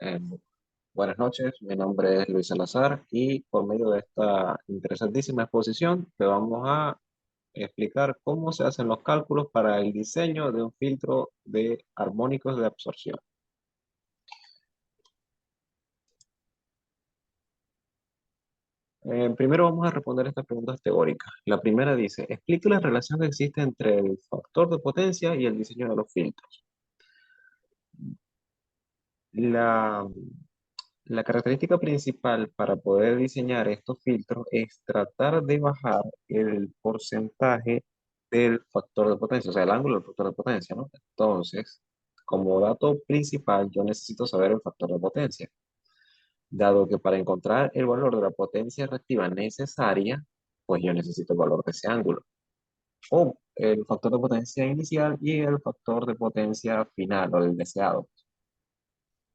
Eh, Buenas noches, mi nombre es Luis Salazar y por medio de esta interesantísima exposición te vamos a explicar cómo se hacen los cálculos para el diseño de un filtro de armónicos de absorción. Primero vamos a responder estas preguntas teóricas. La primera dice, explique la relación que existe entre el factor de potencia y el diseño de los filtros. La, la característica principal para poder diseñar estos filtros es tratar de bajar el porcentaje del factor de potencia, o sea, el ángulo del factor de potencia, ¿no? Entonces, como dato principal, yo necesito saber el factor de potencia, dado que para encontrar el valor de la potencia reactiva necesaria, pues yo necesito el valor de ese ángulo, o el factor de potencia inicial y el factor de potencia final o el deseado.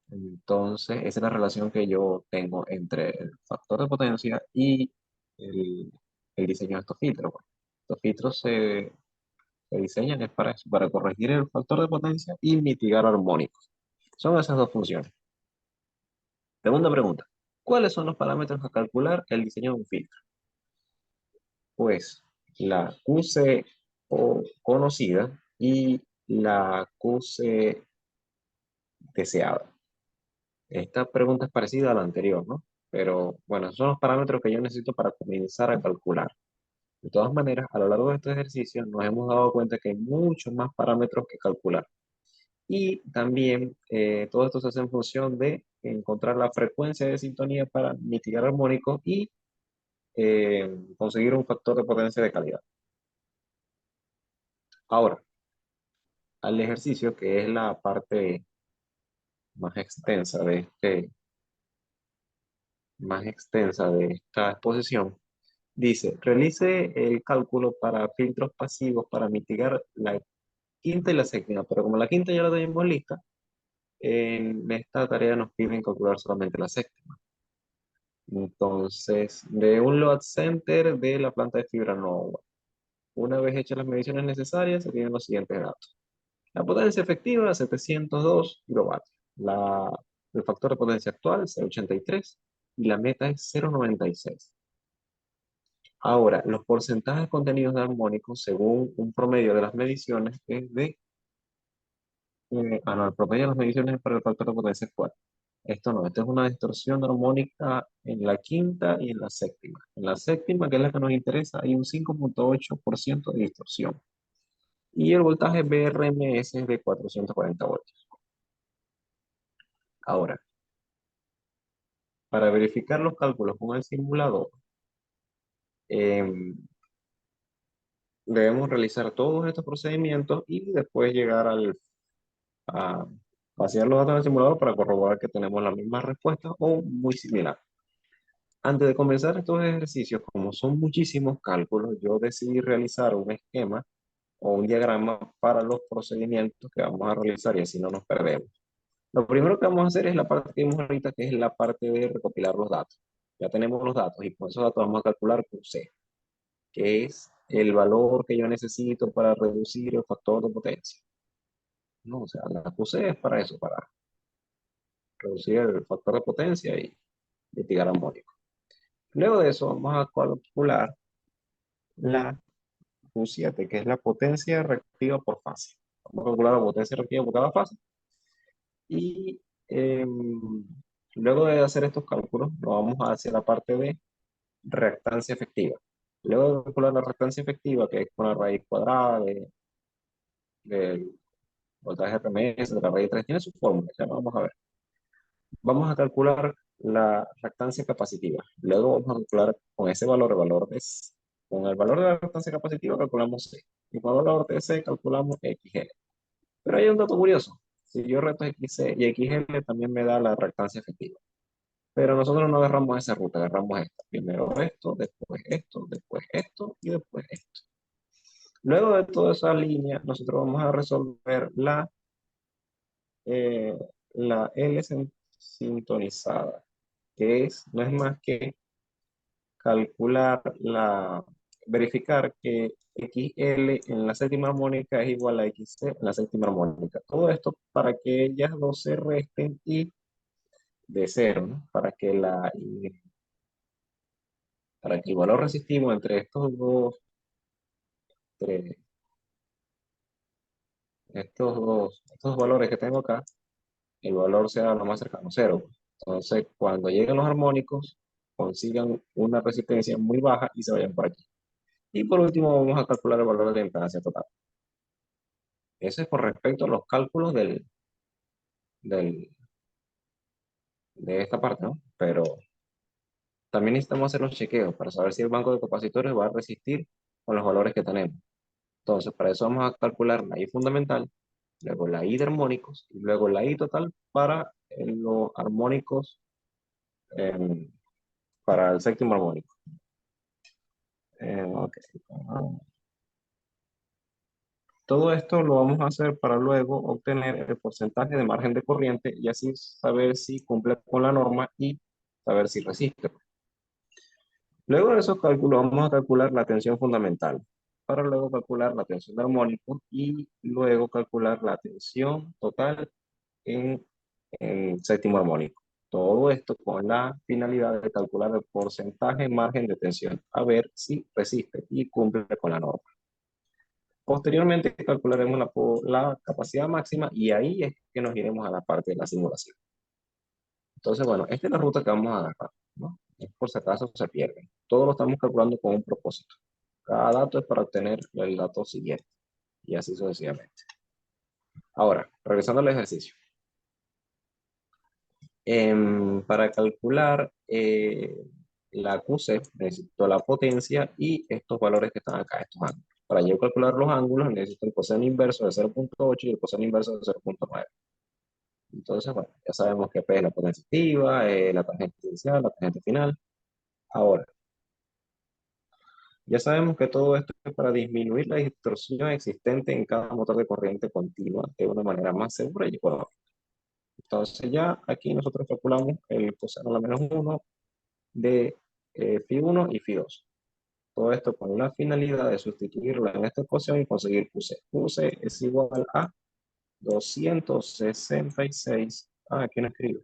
Entonces, esa es la relación que yo tengo entre el factor de potencia y el, el diseño de estos filtros, pues. Estos filtros se diseñan es para eso, para corregir el factor de potencia y mitigar armónicos. Son esas dos funciones. Segunda pregunta. ¿Cuáles son los parámetros a calcular el diseño de un filtro? Pues la QC o conocida y la QC deseada. Esta pregunta es parecida a la anterior, ¿no? Pero bueno, esos son los parámetros que yo necesito para comenzar a calcular. De todas maneras, a lo largo de este ejercicio nos hemos dado cuenta que hay muchos más parámetros que calcular. Y también todo esto se hace en función de encontrar la frecuencia de sintonía para mitigar armónicos y conseguir un factor de potencia de calidad. Ahora, al ejercicio, que es la parte más extensa más extensa de esta exposición. Dice, realice el cálculo para filtros pasivos para mitigar la quinta y la séptima, pero como la quinta ya la tenemos lista, en esta tarea nos piden calcular solamente la séptima. Entonces, de un load center de la planta de fibra nova. Una vez hechas las mediciones necesarias, se tienen los siguientes datos. La potencia efectiva, 702 kilovatios. El factor de potencia actual, 0,83. Y la meta es 0,96. Ahora, los porcentajes contenidos de armónicos, según un promedio de las mediciones, es de, no, el promedio de las mediciones para el factor de potencia es 4. Esto no, esto es una distorsión armónica en la quinta y en la séptima. En la séptima, que es la que nos interesa, hay un 5,8% de distorsión. Y el voltaje BRMS es de 440 voltios. Ahora, para verificar los cálculos con el simulador, em, debemos realizar todos estos procedimientos y después llegar a vaciar los datos del simulador para corroborar que tenemos la misma respuesta o muy similar. Antes de comenzar estos ejercicios, como son muchísimos cálculos, yo decidí realizar un esquema o un diagrama para los procedimientos que vamos a realizar y así no nos perdemos. Lo primero que vamos a hacer es la parte que vimos ahorita, que es la parte de recopilar los datos. Ya tenemos los datos y con esos datos vamos a calcular QC, que es el valor que yo necesito para reducir el factor de potencia. No, o sea, la QC es para eso, para reducir el factor de potencia y mitigar armónico. Luego de eso vamos a calcular la Q7, que es la potencia reactiva por fase. Vamos a calcular la potencia reactiva por cada fase. Y luego de hacer estos cálculos, nos vamos a hacer la parte de reactancia efectiva. Luego de calcular la reactancia efectiva, que es con la raíz cuadrada del voltaje RMS, de la raíz 3, tiene su fórmula, ya lo vamos a ver. Vamos a calcular la reactancia capacitiva. Luego vamos a calcular con ese valor, con el valor de la reactancia capacitiva calculamos C. Y con el valor de C calculamos XL. Pero hay un dato curioso. Si yo reto XC y XL también me da la reactancia efectiva. Pero nosotros no agarramos esa ruta, agarramos esta. Primero esto, después esto y después esto. Luego de toda esa línea, nosotros vamos a resolver eh, la L sintonizada, que no es más que verificar que XL en la séptima armónica es igual a XC en la séptima armónica. Todo esto para que ellas dos se resten y de cero, ¿no? Para que el valor resistivo entre entre estos valores que tengo acá, el valor sea lo más cercano a cero. Entonces, cuando lleguen los armónicos, consigan una resistencia muy baja y se vayan por aquí. Y por último, vamos a calcular el valor de impedancia total. Eso es con respecto a los cálculos del, de esta parte, ¿no? Pero también necesitamos hacer los chequeos para saber si el banco de capacitores va a resistir con los valores que tenemos. Entonces, para eso vamos a calcular la I fundamental, luego la I de armónicos y luego la I total para los armónicos, em, para el séptimo armónico. Ok. Todo esto lo vamos a hacer para luego obtener el porcentaje de margen de corriente y así saber si cumple con la norma y saber si resiste. Luego de esos cálculos vamos a calcular la tensión fundamental, para luego calcular la tensión de armónico y luego calcular la tensión total en, en séptimo armónico. Todo esto con la finalidad de calcular el porcentaje margen de tensión, a ver si resiste y cumple con la norma. Posteriormente calcularemos la capacidad máxima y ahí es que nos iremos a la parte de la simulación. Entonces, bueno, esta es la ruta que vamos a agarrar, ¿no? Es por si acaso se pierden. Todo lo estamos calculando con un propósito. Cada dato es para obtener el dato siguiente y así sucesivamente. Ahora, regresando al ejercicio. Para calcular la QC, necesito la potencia y estos valores que están acá, estos ángulos. Para yo calcular los ángulos, necesito el coseno inverso de 0.8 y el coseno inverso de 0.9. Entonces, bueno, ya sabemos que P es la potencia activa, la tangente inicial, la tangente final. Ahora, ya sabemos que todo esto es para disminuir la distorsión existente en cada motor de corriente continua de una manera más segura y económica. Entonces ya aquí nosotros calculamos el coseno a la menos 1 de Φ1 y Φ2. Todo esto con la finalidad de sustituirlo en esta ecuación y conseguir QC. QC es igual a 266. Aquí no escribo.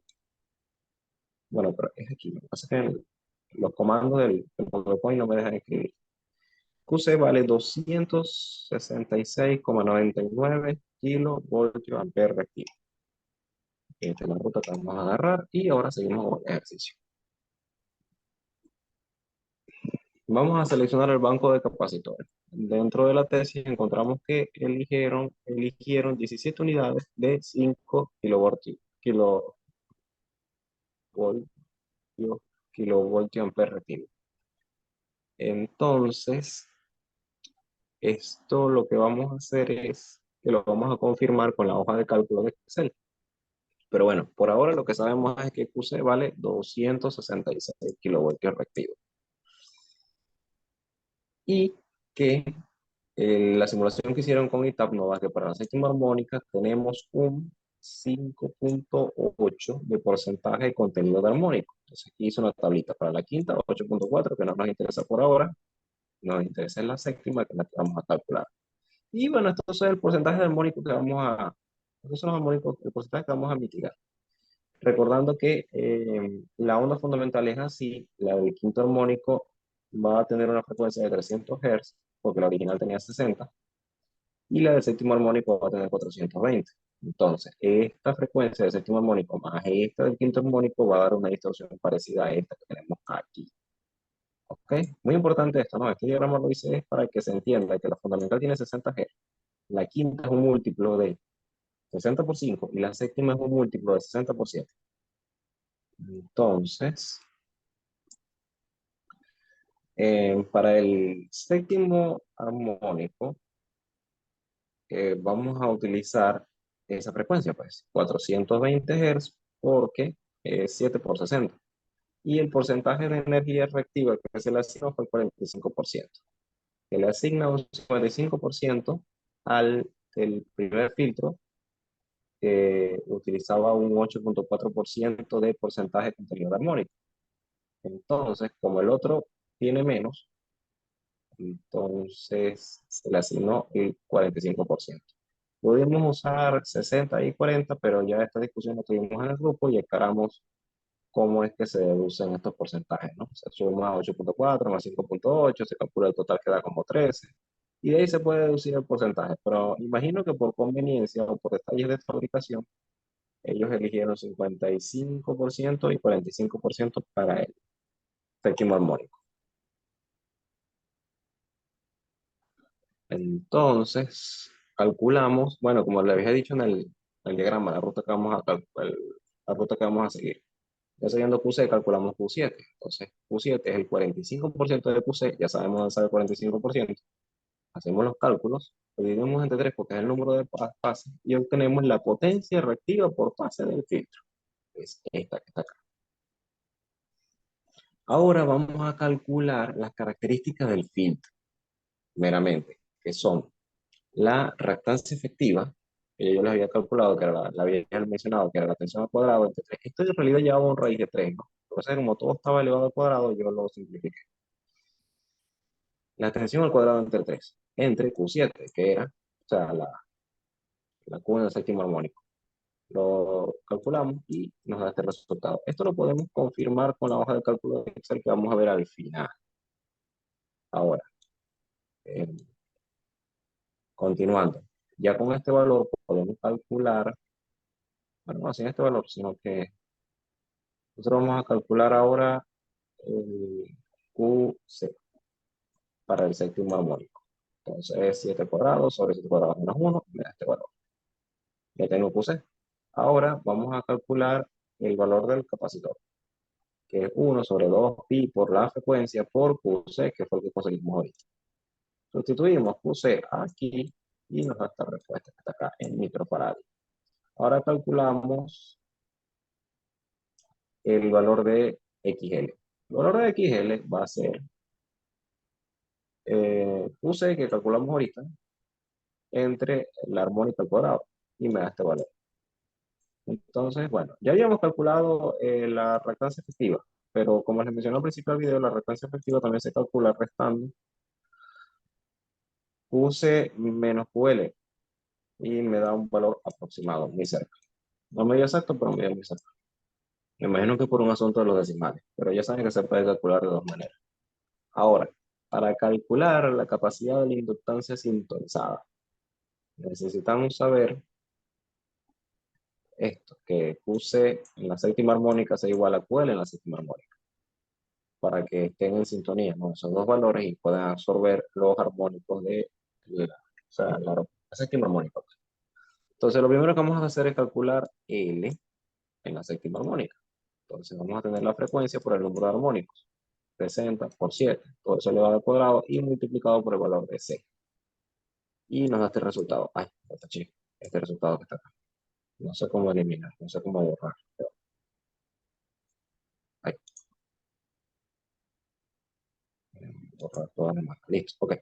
Bueno, pero es aquí. Lo que pasa es que los comandos del PowerPoint no me dejan escribir. QC vale 266,99 kilovoltios ampere reactivo. Esta es la ruta que vamos a agarrar y ahora seguimos con el ejercicio. Vamos a seleccionar el banco de capacitores. Dentro de la tesis encontramos que eligieron 17 unidades de 5 kilovoltios, kilovoltios ampere reactivo. Entonces, esto lo que vamos a hacer es que lo vamos a confirmar con la hoja de cálculo de Excel. Pero bueno, por ahora lo que sabemos es que QC vale 266 kilovoltios reactivos. Y que la simulación que hicieron con ITAP nos da que para la séptima armónica tenemos un 5.8 de porcentaje de contenido de armónico. Entonces aquí hice una tablita para la quinta, 8.4, que no nos interesa por ahora. Nos interesa en la séptima, que es la que vamos a calcular. Y bueno, esto es el porcentaje de armónico que estos son los armónicos, el porcentaje que vamos a mitigar. Recordando que la onda fundamental es así, la del quinto armónico va a tener una frecuencia de 300 Hz, porque la original tenía 60, y la del séptimo armónico va a tener 420. Entonces, esta frecuencia del séptimo armónico más esta del quinto armónico va a dar una distorsión parecida a esta que tenemos aquí. ¿Ok? Muy importante esto, ¿no? Este diagrama lo hice es para que se entienda que la fundamental tiene 60 Hz, la quinta es un múltiplo de 60 por 5 y la séptima es un múltiplo de 60 por 7. Entonces, para el séptimo armónico, vamos a utilizar esa frecuencia, pues, 420 Hz porque 7 por 60. Y el porcentaje de energía reactiva que se le asignó fue el 45%. Se le asigna un 55% al el primer filtro, que utilizaba un 8.4% de porcentaje de contenido armónico. Entonces, como el otro tiene menos, entonces se le asignó el 45%. Pudimos usar 60 y 40, pero ya esta discusión la tuvimos en el grupo y aclaramos cómo es que se deducen estos porcentajes, ¿no? Se suma 8,4 más 5,8, se calcula el total que da como 13, y de ahí se puede deducir el porcentaje. Pero imagino que por conveniencia o por detalles de fabricación, ellos eligieron 55% y 45% para el séptimo armónico. Entonces, calculamos, bueno, como le había dicho en el diagrama, la ruta que vamos la ruta que vamos a seguir. Ya siguiendo QC, calculamos Q7. Entonces, Q7 es el 45% de QC, ya sabemos dónde sale el 45%. Hacemos los cálculos, lo dividimos entre 3 porque es el número de pases y obtenemos la potencia reactiva por fase del filtro. Es esta que está acá. Ahora vamos a calcular las características del filtro, meramente, que son la reactancia efectiva, que yo les había calculado, que era la había mencionado, que era la tensión al cuadrado entre 3. Esto en realidad llevaba un raíz de 3, ¿no? Entonces, como todo estaba elevado al cuadrado, yo lo simplifiqué. La tensión al cuadrado entre 3, entre Q7, que era, o sea, la Q en el séptimo armónico. Lo calculamos y nos da este resultado. Esto lo podemos confirmar con la hoja de cálculo de Excel que vamos a ver al final. Ahora, eh, continuando. Ya con este valor podemos calcular, bueno, no sin este valor, sino que nosotros vamos a calcular ahora el QC para el séptimo armónico. Entonces, 7 cuadrados sobre 7 cuadrados menos 1 me da este valor. Ya tengo QC. Ahora vamos a calcular el valor del capacitor, que es 1 sobre 2 pi por la frecuencia por QC, que fue el que conseguimos ahorita. Sustituimos QC aquí y nos da esta respuesta que está acá en microfarad. Ahora calculamos el valor de XL. El valor de XL va a ser QC, que calculamos ahorita, entre la armónica al cuadrado, y me da este valor. Entonces, bueno, ya habíamos calculado la reactancia efectiva, pero como les mencioné al principio del video, la reactancia efectiva también se calcula restando QC menos QL, y me da un valor aproximado, muy cerca. No medio exacto, pero medio muy cerca. Me imagino que por un asunto de los decimales, pero ya saben que se puede calcular de dos maneras. Ahora, para calcular la capacidad de la inductancia sintonizada, necesitamos saber esto, que QC en la séptima armónica sea igual a QL en la séptima armónica, para que estén en sintonía, ¿no? Esos dos valores y puedan absorber los armónicos de o sea, la séptima armónica. Entonces, lo primero que vamos a hacer es calcular L en la séptima armónica. Entonces, vamos a tener la frecuencia por el número de armónicos. 60 por 7, todo eso elevado al cuadrado y multiplicado por el valor de C. Y nos da este resultado. Ay, este resultado que está acá. No sé cómo eliminar, no sé cómo borrar. Ay, borrar todas las marcas. Listo, ok.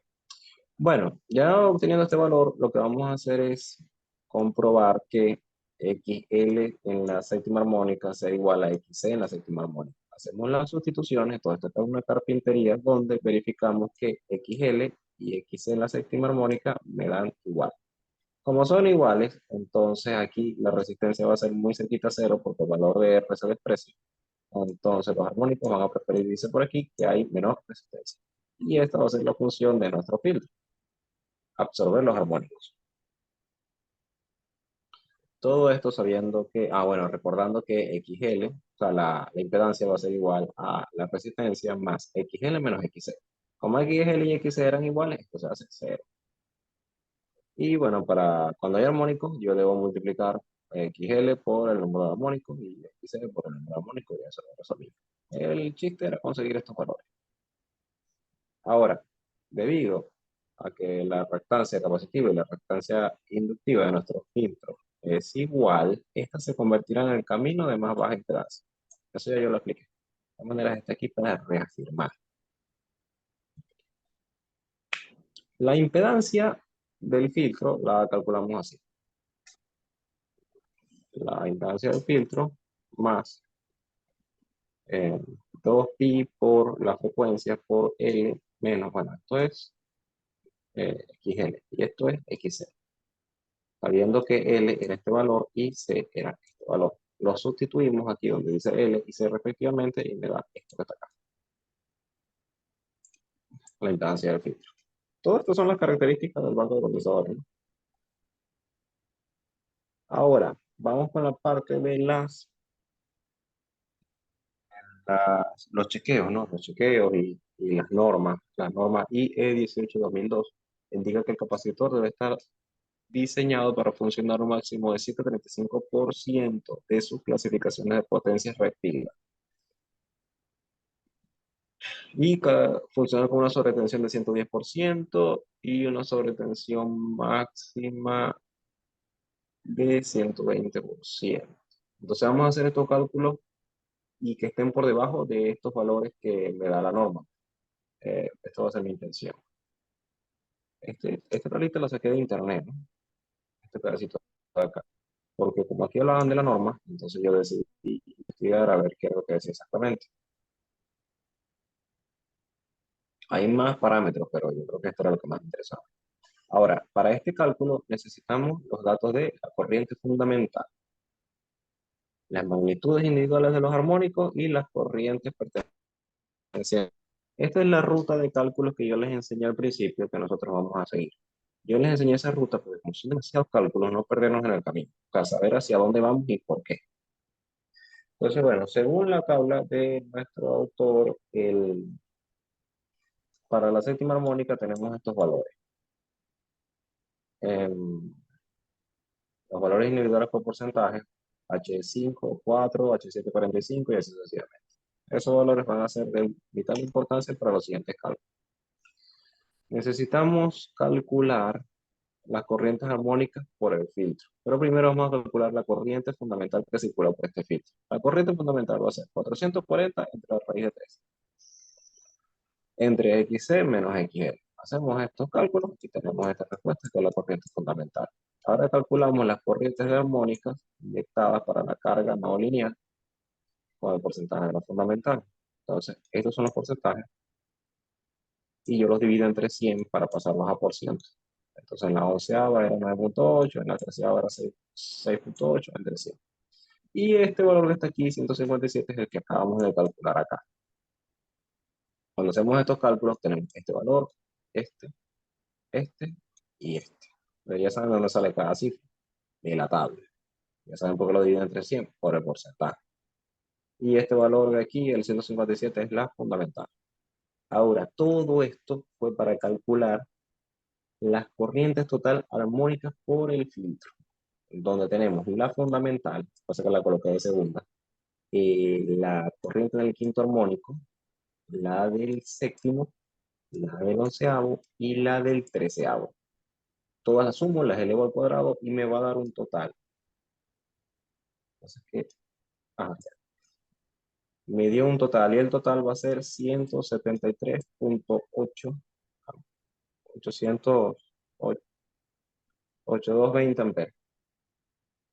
Bueno, ya obteniendo este valor, lo que vamos a hacer es comprobar que XL en la séptima armónica sea igual a XC en la séptima armónica. Hacemos las sustituciones, todo esto es una carpintería donde verificamos que XL y XC en la séptima armónica me dan igual. Como son iguales, entonces aquí la resistencia va a ser muy cerquita a cero porque el valor de R se desprecia. Entonces los armónicos van a preferir irse por aquí que hay menor resistencia. Y esta va a ser la función de nuestro filtro, absorber los armónicos. Todo esto sabiendo que, bueno, recordando que XL, o sea, la impedancia va a ser igual a la resistencia más XL menos XC. Como XL y XC eran iguales, esto se hace cero. Y bueno, para cuando hay armónicos, yo debo multiplicar XL por el número de armónicos y XC por el número de armónicos y eso lo resolví. El chiste era conseguir estos valores. Ahora, debido a que la reactancia capacitiva y la reactancia inductiva de nuestro filtro es igual, esta se convertirá en el camino de más baja impedancia. Eso ya yo lo expliqué. De todas maneras, está aquí para reafirmar. La impedancia del filtro la calculamos así. La impedancia del filtro más 2pi por la frecuencia por L menos, bueno, esto es XL y esto es XC. Sabiendo que L era este valor y C era este valor. lo sustituimos aquí donde dice L y C respectivamente y me da esto que está acá, la impedancia del filtro. Todo esto son las características del banco de procesadores, ¿no? Ahora, vamos con la parte de los chequeos, ¿no? Los chequeos y las normas. La norma IE 18-2002 indica que el capacitor debe estar diseñado para funcionar un máximo de 135% de sus clasificaciones de potencias reactivas y funciona con una sobretensión de 110% y una sobretensión máxima de 120%. Entonces vamos a hacer estos cálculos y que estén por debajo de estos valores que me da la norma. Esto va a ser mi intención. Esta lista la saqué de internet, ¿no? Este pedacito de acá. Porque como aquí hablaban de la norma, entonces yo decidí investigar a ver qué es lo que decía exactamente. Hay más parámetros, pero yo creo que esto era lo que más me interesaba. Ahora, para este cálculo necesitamos los datos de la corriente fundamental, las magnitudes individuales de los armónicos y las corrientes pertenecientes. Esta es la ruta de cálculos que yo les enseñé al principio que nosotros vamos a seguir. Yo les enseñé esa ruta porque como son demasiados cálculos, no perdernos en el camino, para saber hacia dónde vamos y por qué. Entonces, bueno, según la tabla de nuestro autor, para la séptima armónica tenemos estos valores. Em, los valores individuales por porcentaje, H5, 4, H7, 45 y así sucesivamente. Esos valores van a ser de vital importancia para los siguientes cálculos. Necesitamos calcular las corrientes armónicas por el filtro. Pero primero vamos a calcular la corriente fundamental que circula por este filtro. La corriente fundamental va a ser 440 entre la raíz de 3, entre XC menos XL. Hacemos estos cálculos y tenemos esta respuesta que es la corriente fundamental. Ahora calculamos las corrientes de armónicas inyectadas para la carga no lineal con el porcentaje de la fundamental. Entonces, estos son los porcentajes y yo los divido entre 100 para pasarlos a por ciento. Entonces, en la onceava era 9.8, en la treceava era 6.8, entre 100. Y este valor que está aquí, 157, es el que acabamos de calcular acá. Cuando hacemos estos cálculos, tenemos este valor, este y este. Pero ya saben dónde sale cada cifra de la tabla. Ya saben por qué lo dividen entre 100 por el porcentaje. Y este valor de aquí, el 157, es la fundamental. Ahora, todo esto fue para calcular las corrientes total armónicas por el filtro, donde tenemos la fundamental, pasa que la coloqué de segunda, la corriente del quinto armónico, la del séptimo, la del onceavo y la del treceavo. Todas las sumo, las elevo al cuadrado y me va a dar un total. Entonces, ajá, me dio un total y el total va a ser 173.8, 8220 amperes.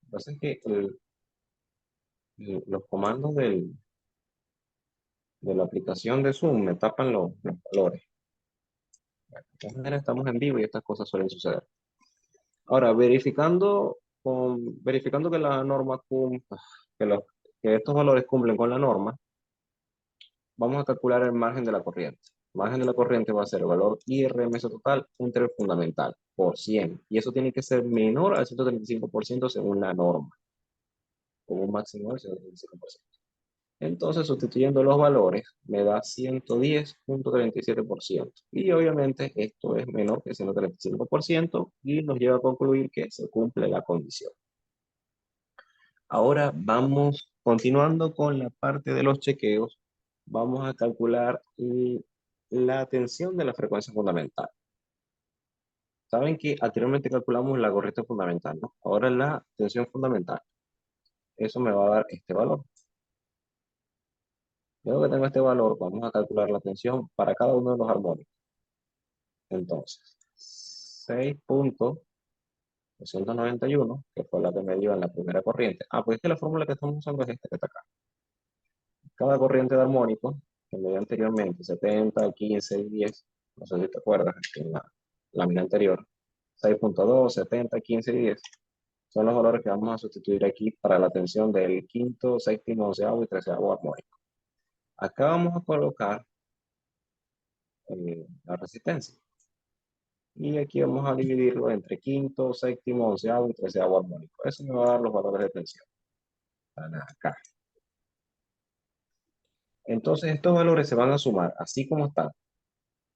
Entonces, que los comandos de la aplicación de Zoom me tapan los valores. De todas maneras, estamos en vivo y estas cosas suelen suceder. Ahora, verificando que la norma que, que estos valores cumplen con la norma, vamos a calcular el margen de la corriente. El margen de la corriente va a ser el valor IRMS total entre el fundamental por 100. Y eso tiene que ser menor al 135% según la norma, con un máximo del 135%. Entonces, sustituyendo los valores, me da 110.37%. Y obviamente esto es menor que 135% y nos lleva a concluir que se cumple la condición. Ahora vamos continuando con la parte de los chequeos. Vamos a calcular la tensión de la frecuencia fundamental. Saben que anteriormente calculamos la corriente fundamental, ¿no? Ahora la tensión fundamental. Eso me va a dar este valor. Luego que tengo este valor, vamos a calcular la tensión para cada uno de los armónicos. Entonces, 6.291, que fue la que me dio en la primera corriente. Pues es que la fórmula que estamos usando es esta que está acá. Cada corriente de armónicos, que me dio anteriormente, 70, 15 y 10, no sé si te acuerdas, en la lámina anterior, 6.2, 70, 15 y 10. son los valores que vamos a sustituir aquí para la tensión del quinto, séptimo, onceavo y treceavo armónico. Acá vamos a colocar la resistencia. Y aquí vamos a dividirlo entre quinto, séptimo, onceavo y treceavo armónico. Eso me va a dar los valores de tensión. Están acá. Entonces estos valores se van a sumar así como están.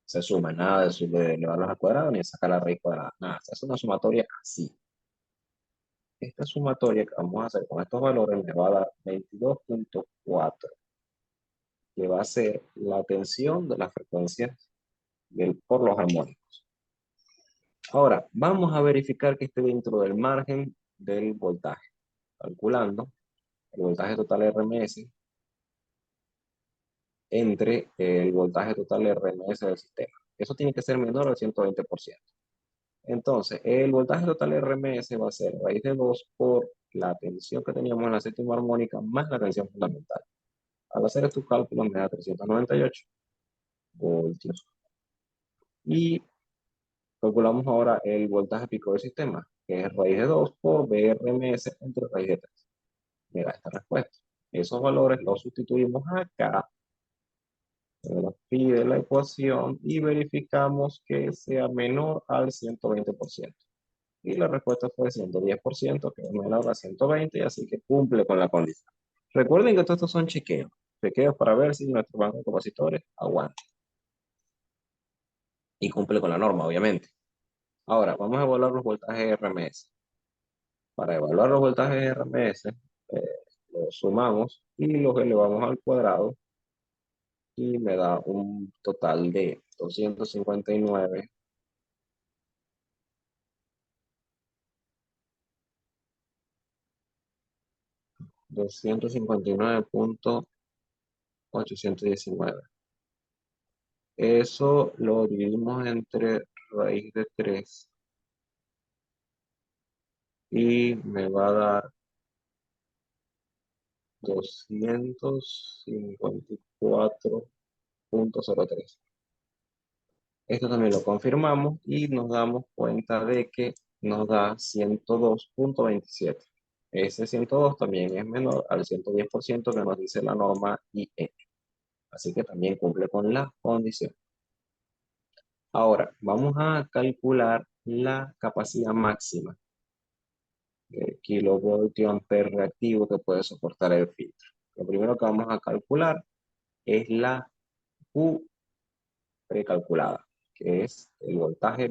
Se suma, nada de elevarlos al cuadrado ni de sacar la raíz cuadrada. Nada, se hace una sumatoria así. Esta sumatoria que vamos a hacer con estos valores me va a dar 22.4, que va a ser la tensión de las frecuencias por los armónicos. Ahora, vamos a verificar que esté dentro del margen del voltaje, calculando el voltaje total RMS entre el voltaje total RMS del sistema. Eso tiene que ser menor al 120%. Entonces, el voltaje total RMS va a ser raíz de 2 por la tensión que teníamos en la séptima armónica más la tensión fundamental. Al hacer estos cálculos me da 398 voltios. Y calculamos ahora el voltaje pico del sistema, que es raíz de 2 por VRMS entre raíz de 3. Me da esta respuesta. Esos valores los sustituimos acá, nos pide la ecuación y verificamos que sea menor al 120%. Y la respuesta fue 110%, que es menor a 120, y así que cumple con la condición. Recuerden que todos estos son chequeos para ver si nuestro banco de capacitores aguanta. Y cumple con la norma, obviamente. Ahora, vamos a evaluar los voltajes RMS. Para evaluar los voltajes RMS, los sumamos y los elevamos al cuadrado y me da un total de 259.819. Eso lo dividimos entre raíz de 3 y me va a dar 254.03. Esto también lo confirmamos y nos damos cuenta de que nos da 102.27. Ese 102 también es menor al 110% que nos dice la norma IE. Así que también cumple con la condición. Ahora, vamos a calcular la capacidad máxima de kilovoltio ampere reactivo que puede soportar el filtro. Lo primero que vamos a calcular es la Q precalculada, que es el voltaje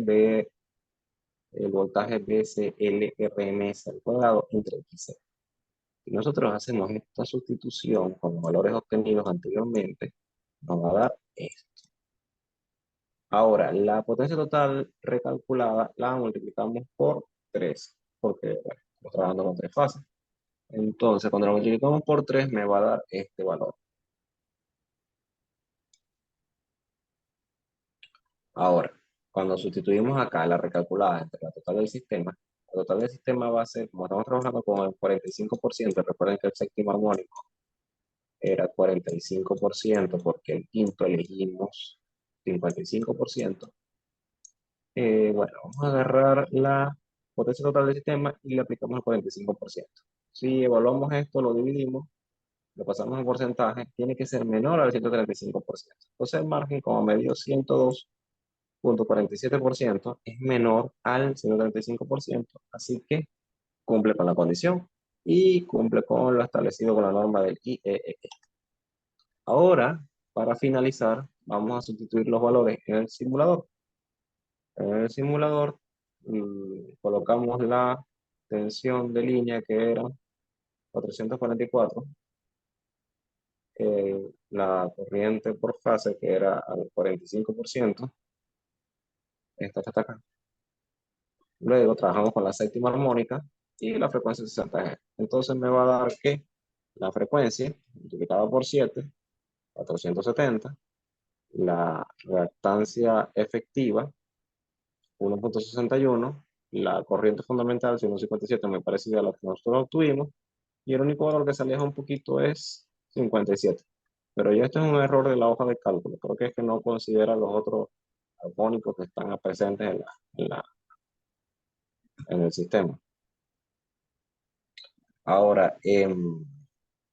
BCLRMS al cuadrado entre XC. Si nosotros hacemos esta sustitución con los valores obtenidos anteriormente, nos va a dar esto. Ahora, la potencia total recalculada la multiplicamos por 3, porque bueno, estamos trabajando con tres fases. Entonces, cuando lo multiplicamos por 3, me va a dar este valor. Ahora, cuando sustituimos acá la recalculada entre la total del sistema, la total del sistema va a ser, como estamos trabajando con el 45%, recuerden que el séptimo armónico era 45%, porque el quinto elegimos 55%. Bueno, vamos a agarrar la potencia total del sistema y le aplicamos el 45%. Si evaluamos esto, lo dividimos, lo pasamos en porcentaje, tiene que ser menor al 135%. Entonces el margen, como me dio 102.47%, es menor al 135%, así que cumple con la condición y cumple con lo establecido con la norma del IEEE. Ahora, para finalizar, vamos a sustituir los valores en el simulador. En el simulador colocamos la tensión de línea que era 444, la corriente por fase que era al 45%, esta está acá. Luego trabajamos con la séptima armónica y la frecuencia 60 Hz. Entonces me va a dar que la frecuencia multiplicada por 7, 470, la reactancia efectiva, 1.61, la corriente fundamental, 157, muy parecida a la que nosotros obtuvimos, y el único valor que se aleja un poquito es 57. Pero ya esto es un error de la hoja de cálculo, creo que es que no considera los otros armónicos que están presentes en el sistema. Ahora,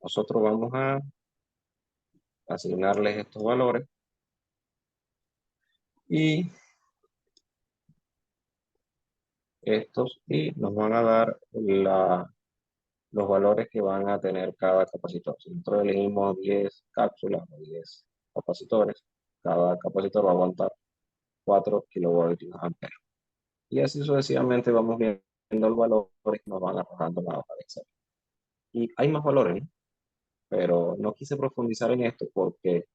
nosotros vamos a asignarles estos valores y y nos van a dar los valores que van a tener cada capacitor. Si nosotros elegimos 10 cápsulas o 10 capacitores, cada capacitor va a aguantar 4 kilovoltios amperes. Y así sucesivamente vamos viendo los valores que nos van arrojando la hoja de Excel. Y hay más valores, ¿no? Pero no quise profundizar en esto porque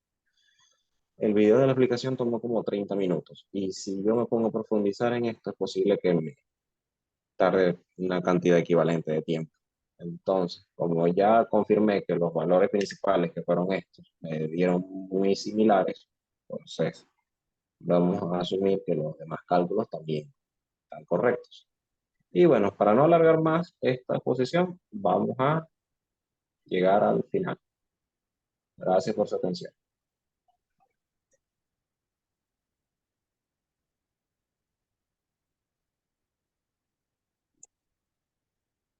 el video de la aplicación tomó como 30 minutos. Y si yo me pongo a profundizar en esto, es posible que me tarde una cantidad equivalente de tiempo. Entonces, como ya confirmé que los valores principales que fueron estos me dieron muy similares, entonces vamos a asumir que los demás cálculos también están correctos. Y bueno, para no alargar más esta exposición, vamos a llegar al final. Gracias por su atención.